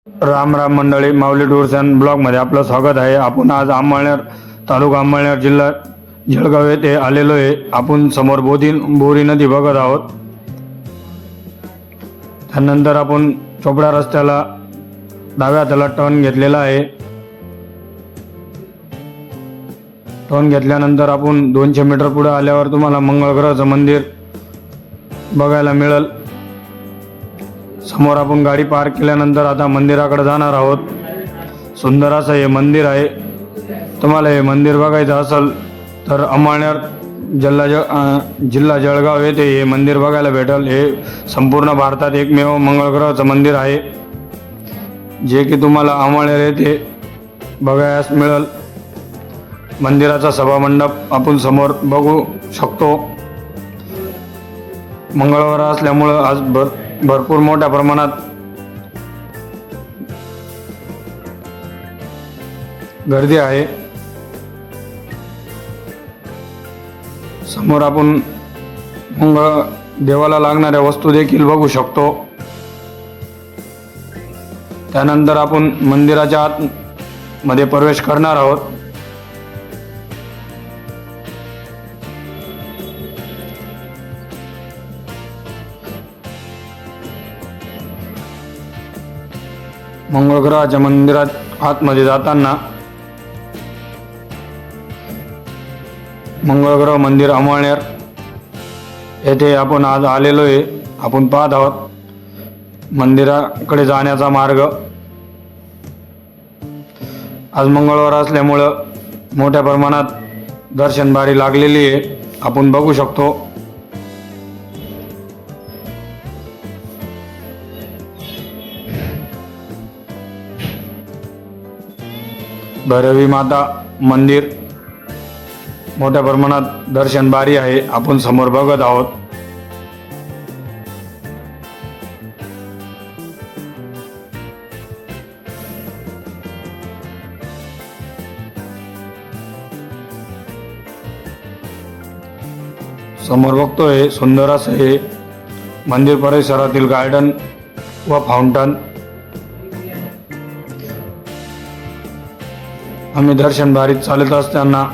राम राम मंडळी, माऊली tours and ब्लॉगमध्ये आपलं स्वागत आहे. आपण आज अंमळनेर तालुका अंमळनेर जिल्हा जळगाव येथे आलेलो आहे. आपण समोर बोरी नदी बघत आहोत. त्यानंतर आपण चोपडा रस्त्याला डाव्या हाताला टर्न घेतलेला आहे. टर्न घेतल्यानंतर आपण 200 मीटर पुढे आल्यावर तुम्हाला मंगळग्रहाचं मंदिर बघायला मिळेल. समोर आपण गाडी पार्क केल्यानंतर आता मंदिराकडे जाणार आहोत. सुंदर असं हे मंदिर आहे. तुम्हाला हे मंदिर बघायचं असेल तर अंमळनेर जिल्हा जळगाव येथे हे मंदिर बघायला भेटेल. हे संपूर्ण भारतात एकमेव मंगळग्रहाचं मंदिर आहे, जे की तुम्हाला अंमळनेर येथे बघायला मिळेल. मंदिराचा सभामंडप आपण समोर बघू शकतो. मंगळवार असल्यामुळं आज भरपूर मोठ्या प्रमाणात गर्दी आहे. समोर आपण देवाला लागणाऱ्या वस्तू देखील बघू शकतो. त्यानंतर आपण मंदिराच्या आतमध्ये प्रवेश करणार आहोत. मंगळग्रहाच्या मंदिरात आतमध्ये जाताना मंगळग्रह मंदिर अंमळनेर येथे आपण आज आलेलो आहे. आपण पाहत आहोत मंदिराकडे जाण्याचा मार्ग. आज मंगळवार असल्यामुळं मोठ्या प्रमाणात दर्शन बारी लागलेली आहे, आपण बघू शकतो. भैरवी माता मंदिर मोठ्या प्रमाणात दर्शन बारी आहे, आपण समोर बघत आहोत. समोर बघतोय सुंदर असं हे मंदिर परिसरातील गार्डन व फाउंटन. आम्ही दर्शन बारीत चालत असताना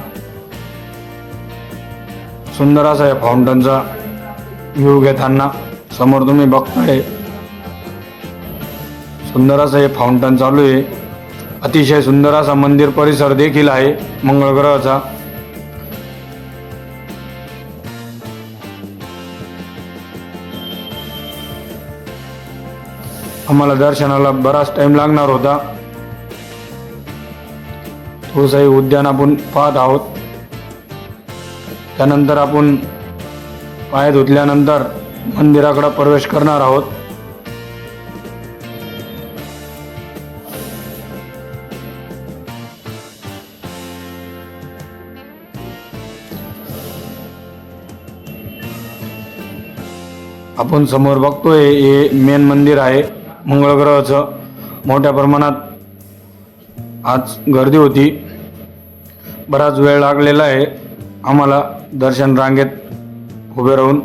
सुंदर असा या फाउंटनचा व्ह्यू घेताना समोर तुम्ही बघताय सुंदर असं हे फाउंटन चालू आहे. अतिशय सुंदर असा मंदिर परिसर देखील आहे मंगळग्रहाचा. आम्हाला दर्शनाला बराच टाइम लागणार होता. तुळसाई उद्यान आपण पाहत आहोत. त्यानंतर आपण पाय धुतल्यानंतर मंदिराकडे प्रवेश करणार आहोत. आपण समोर बघतोय हे मेन मंदिर आहे मंगळग्रहाचं. मोठ्या प्रमाणात आज गर्दी होती. बराच वेळ लागलेला आहे आम्हाला दर्शन रांगेत उभे राहून.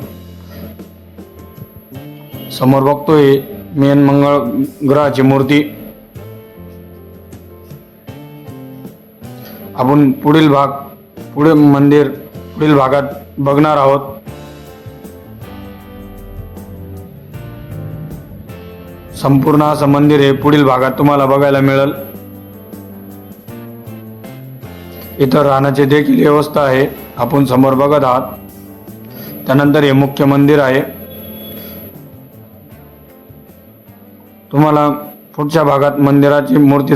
समोर बघतोय मेन मंगळ ग्रहाची मूर्ती. आपण पुढील भागात बघणार आहोत. संपूर्ण असं मंदिर हे पुढील भागात तुम्हाला बघायला मिळेल. इतर राहण्याची देखील व्यवस्था आहे, आपण समोर बघत आहात. त्यानंतर हे मुख्य मंदिर आहे. तुम्हाला पुढच्या भागात मंदिराची मूर्ती